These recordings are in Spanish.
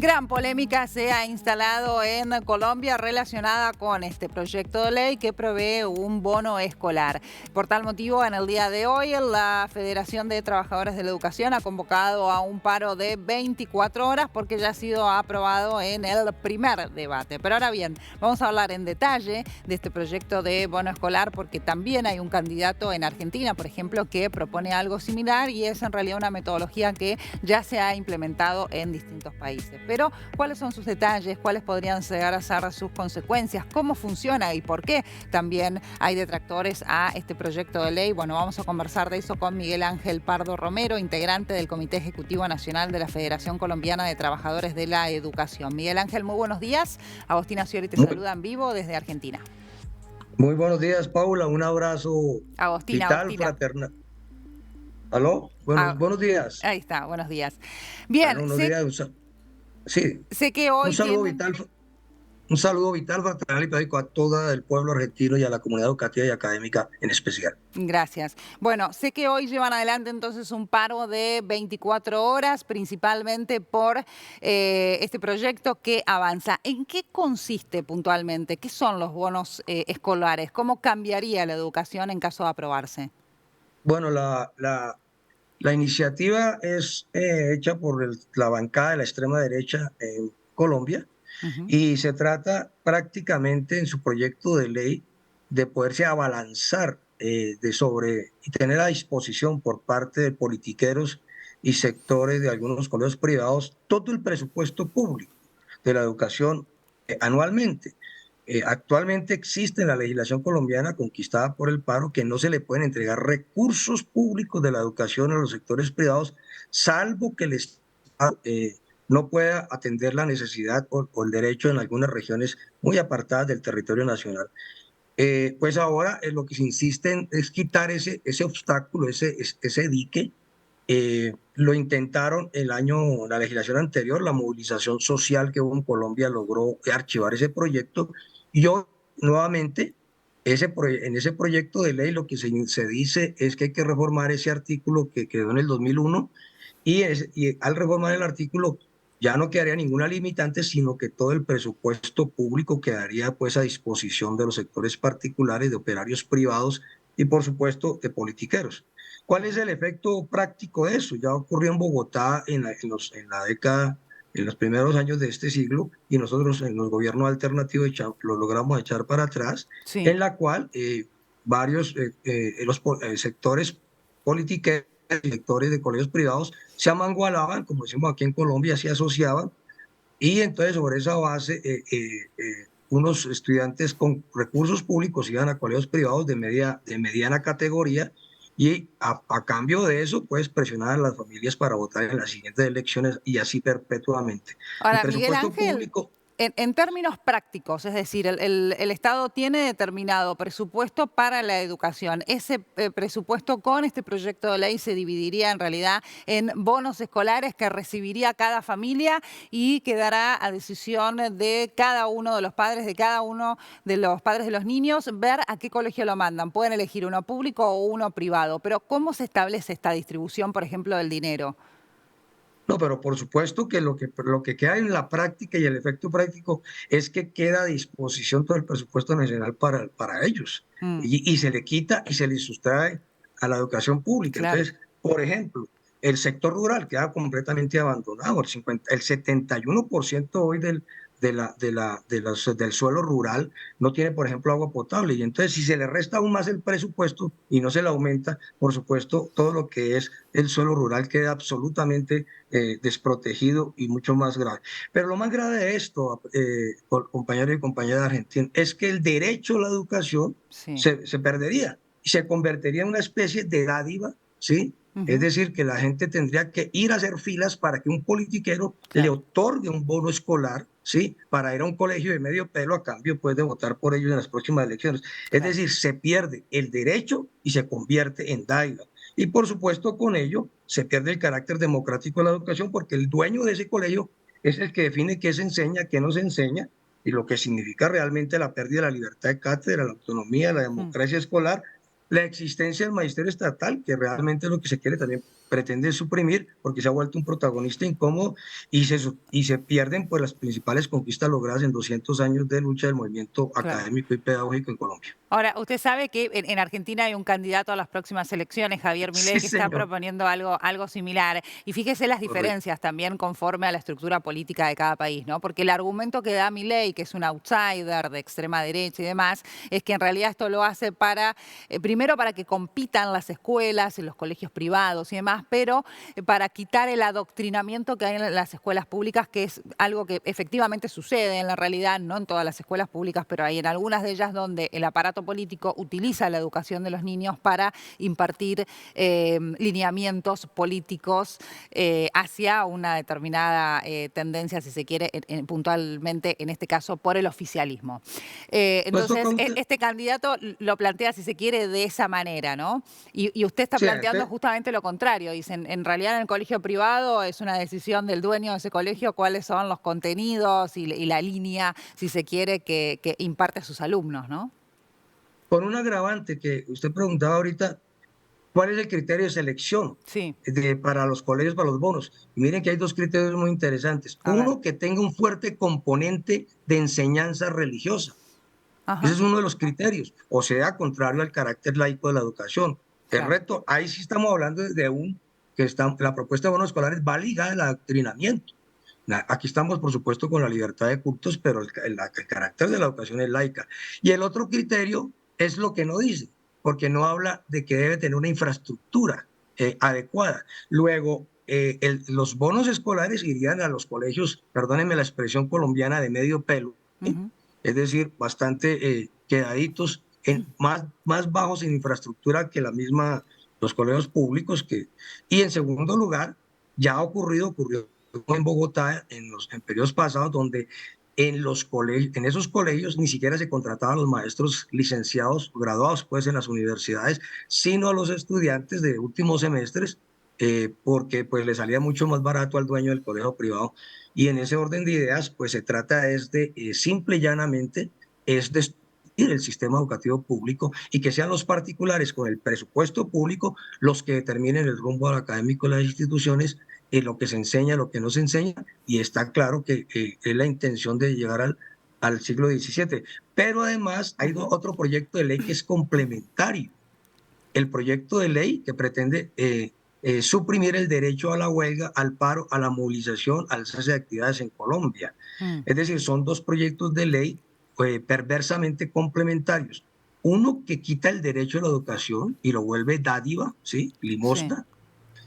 Gran polémica se ha instalado en Colombia relacionada con este proyecto de ley que prevé un bono escolar. Por tal motivo, en el día de hoy, la Federación de Trabajadores de la Educación ha convocado a un paro de 24 horas porque ya ha sido aprobado en el primer debate. Pero ahora bien, vamos a hablar en detalle de este proyecto de bono escolar porque también hay un candidato en Argentina, por ejemplo, que propone algo similar y es en realidad una metodología que ya se ha implementado en distintos países. Pero, ¿cuáles son sus detalles? ¿Cuáles podrían llegar a ser sus consecuencias? ¿Cómo funciona y por qué también hay detractores a este proyecto de ley? Bueno, vamos a conversar de eso con Miguel Ángel Pardo Romero, integrante del Comité Ejecutivo Nacional de la Federación Colombiana de Trabajadores de la Educación. Miguel Ángel, muy buenos días. Agostina Sciori te saluda en vivo desde Argentina. Muy buenos días, Paula. Un abrazo Agostina. fraternal. ¿Aló? Buenos días. Ahí está, buenos días. Bien, Buenos días. Sí, sé que hoy un saludo vital, fraternal y periódico a todo el pueblo argentino y a la comunidad educativa y académica en especial. Gracias. Bueno, sé que hoy llevan adelante entonces un paro de 24 horas, principalmente por este proyecto que avanza. ¿En qué consiste puntualmente? ¿Qué son los bonos escolares? ¿Cómo cambiaría la educación en caso de aprobarse? Bueno, la iniciativa es hecha por la bancada de la extrema derecha en Colombia. Y se trata prácticamente en su proyecto de ley de poderse abalanzar y tener a disposición por parte de politiqueros y sectores de algunos colegios privados todo el presupuesto público de la educación anualmente. Actualmente existe en la legislación colombiana conquistada por el paro que no se le pueden entregar recursos públicos de la educación a los sectores privados, salvo que el Estado no pueda atender la necesidad o el derecho en algunas regiones muy apartadas del territorio nacional. Pues ahora lo que se insiste es quitar ese obstáculo, ese dique. Lo intentaron la legislación anterior, la movilización social que hubo en Colombia logró archivar ese proyecto y hoy nuevamente en ese proyecto de ley lo que se dice es que hay que reformar ese artículo que quedó en el 2001 y al reformar el artículo ya no quedaría ninguna limitante, sino que todo el presupuesto público quedaría pues a disposición de los sectores particulares, de operarios privados y por supuesto de politiqueros. ¿Cuál es el efecto práctico de eso? Ya ocurrió en Bogotá en la década, en los primeros años de este siglo, y nosotros en los gobiernos alternativos lo logramos echar para atrás, Sí. en la cual varios sectores politiqueros, sectores de colegios privados se amangualaban, como decimos aquí en Colombia, se asociaban, y entonces sobre esa base unos estudiantes con recursos públicos iban a colegios privados de mediana categoría y a cambio de eso, pues presionar a las familias para votar en las siguientes elecciones y así perpetuamente. El Ahora, Miguel presupuesto Ángel, público. en términos prácticos, es decir, el Estado tiene determinado presupuesto para la educación. Ese presupuesto con este proyecto de ley se dividiría en realidad en bonos escolares que recibiría cada familia y quedará a decisión de cada uno de los padres, de cada uno de los padres de los niños, ver a qué colegio lo mandan. Pueden elegir uno público o uno privado, pero ¿cómo se establece esta distribución, por ejemplo, del dinero? No, pero por supuesto que lo que queda en la práctica y el efecto práctico es que queda a disposición todo el presupuesto nacional para ellos y se le quita y se le sustrae a la educación pública. Claro. Entonces, por ejemplo, el sector rural queda completamente abandonado. El 71% hoy del suelo rural no tiene, por ejemplo, agua potable. Y entonces, si se le resta aún más el presupuesto y no se le aumenta, por supuesto, todo lo que es el suelo rural queda absolutamente desprotegido y mucho más grave. Pero lo más grave de esto, compañeros y compañeras de Argentina, es que el derecho a la educación se perdería y se convertiría en una especie de dádiva, ¿sí? Es decir, que la gente tendría que ir a hacer filas para que un politiquero le otorgue un bono escolar, ¿sí? Para ir a un colegio de medio pelo a cambio pues, de votar por ellos en las próximas elecciones. Es decir, se pierde el derecho y se convierte en dádiva. Y por supuesto con ello se pierde el carácter democrático de la educación porque el dueño de ese colegio es el que define qué se enseña, qué no se enseña y lo que significa realmente la pérdida de la libertad de cátedra, la autonomía, la democracia escolar, la existencia del magisterio estatal, que realmente es lo que se quiere también pretende suprimir porque se ha vuelto un protagonista incómodo y se pierden pues las principales conquistas logradas en 200 años de lucha del movimiento Claro. académico y pedagógico en Colombia. Ahora, usted sabe que en Argentina hay un candidato a las próximas elecciones, Javier Sí, Milei, que está señor. proponiendo algo similar. Y fíjese las Correcto. diferencias también conforme a la estructura política de cada país, ¿no? Porque el argumento que da Milei, que es un outsider de extrema derecha y demás, es que en realidad esto lo hace primero para que compitan las escuelas, en los colegios privados y demás, pero para quitar el adoctrinamiento que hay en las escuelas públicas, que es algo que efectivamente sucede en la realidad, no en todas las escuelas públicas, pero hay en algunas de ellas donde el aparato político utiliza la educación de los niños para impartir lineamientos políticos hacia una determinada tendencia, si se quiere, puntualmente, en este caso, por el oficialismo. Pues Entonces, este candidato lo plantea, si se quiere, de esa manera, ¿no? Y usted está sí, planteando justamente lo contrario. Dicen, en realidad en el colegio privado es una decisión del dueño de ese colegio cuáles son los contenidos y la línea, si se quiere, que imparte a sus alumnos, ¿no? con un agravante que usted preguntaba ahorita, ¿cuál es el criterio de selección Sí, para los colegios, para los bonos? Y miren que hay dos criterios muy interesantes. a ver. Uno, que tenga un fuerte componente de enseñanza religiosa. Ese Ajá, es uno de los criterios, o sea, contrario al carácter laico de la educación. El claro. reto, ahí sí estamos hablando de la propuesta de bonos escolares va ligada al adoctrinamiento. Aquí estamos, por supuesto, con la libertad de cultos, pero el carácter de la educación es laica. Y el otro criterio es lo que no dice, porque no habla de que debe tener una infraestructura adecuada. Luego, los bonos escolares irían a los colegios, perdónenme la expresión colombiana, de medio pelo, Ujú, es decir, bastante quedaditos, más bajos en infraestructura que los colegios públicos. Y en segundo lugar, ya ocurrió en Bogotá en periodos pasados, donde en esos colegios ni siquiera se contrataban a los maestros licenciados, graduados pues en las universidades, sino a los estudiantes de últimos semestres, porque pues le salía mucho más barato al dueño del colegio privado. Y en ese orden de ideas, pues se trata simple y llanamente, es de destruir el sistema educativo público y que sean los particulares con el presupuesto público los que determinen el rumbo académico de las instituciones, lo que se enseña, lo que no se enseña, y está claro que es la intención de llegar al siglo XVII. Pero además hay ujú. otro proyecto de ley que es complementario, el proyecto de ley que pretende suprimir el derecho a la huelga, al paro, a la movilización, al cese de actividades en Colombia. Mm, Es decir, son dos proyectos de ley perversamente complementarios. Uno que quita el derecho a la educación y lo vuelve dádiva, ¿sí? sí. Limosna,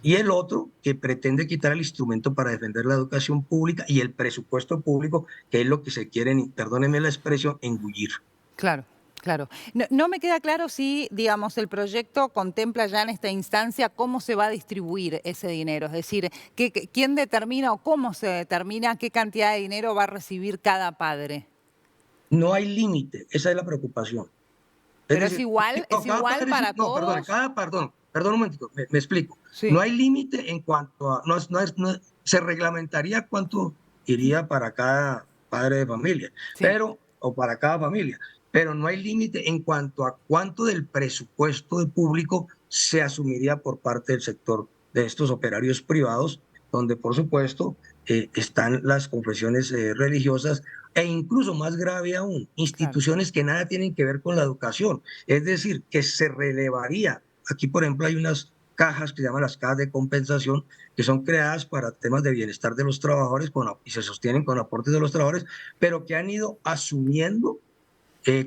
y el otro que pretende quitar el instrumento para defender la educación pública y el presupuesto público, que es lo que se quieren, perdónenme la expresión, engullir. Claro, claro. No me queda claro si, digamos, el proyecto contempla ya en esta instancia cómo se va a distribuir ese dinero. Es decir, quién determina o cómo se determina qué cantidad de dinero va a recibir cada padre. No hay límite, esa es la preocupación. Es Pero decir, es no, cada igual padre, para no, perdón, todos. perdón un momentico, me explico. No Sí, hay límite en cuanto a, se reglamentaría cuánto iría para cada padre de familia, sí, o para cada familia, pero no hay límite en cuanto a cuánto del presupuesto de público se asumiría por parte del sector de estos operarios privados, donde por supuesto están las confesiones religiosas e incluso más grave aún, claro. instituciones que nada tienen que ver con la educación. Es decir, que se relevaría. Aquí, por ejemplo, hay unas cajas que se llaman las cajas de compensación, que son creadas para temas de bienestar de los trabajadores y se sostienen con aportes de los trabajadores, pero que han ido asumiendo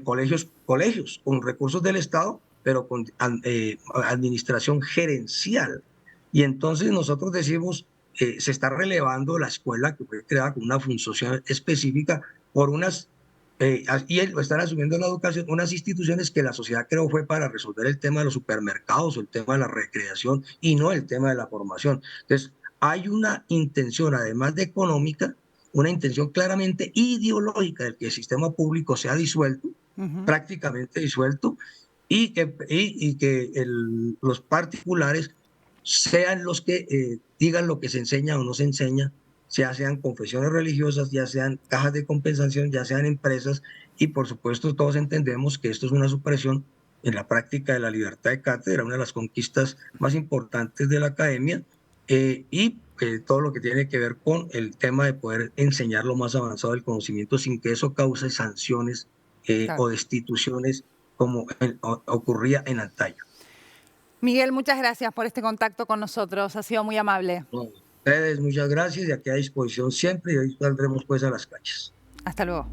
colegios con recursos del Estado, pero con administración gerencial. Y entonces nosotros decimos, se está relevando la escuela que fue creada con una función específica por y lo están asumiendo en la educación, unas instituciones que la sociedad creó fue para resolver el tema de los supermercados o el tema de la recreación y no el tema de la formación. Entonces, hay una intención, además de económica, una intención claramente ideológica de que el sistema público sea disuelto, Ujú, prácticamente disuelto, y que los particulares sean los que digan lo que se enseña o no se enseña, ya sean confesiones religiosas, ya sean cajas de compensación, ya sean empresas, y por supuesto todos entendemos que esto es una supresión en la práctica de la libertad de cátedra, una de las conquistas más importantes de la academia, y todo lo que tiene que ver con el tema de poder enseñar lo más avanzado del conocimiento sin que eso cause sanciones Claro. o destituciones como ocurría en antaño. Miguel, muchas gracias por este contacto con nosotros. Ha sido muy amable. No, ustedes, muchas gracias y aquí a disposición siempre y hoy saldremos pues a las calles. Hasta luego.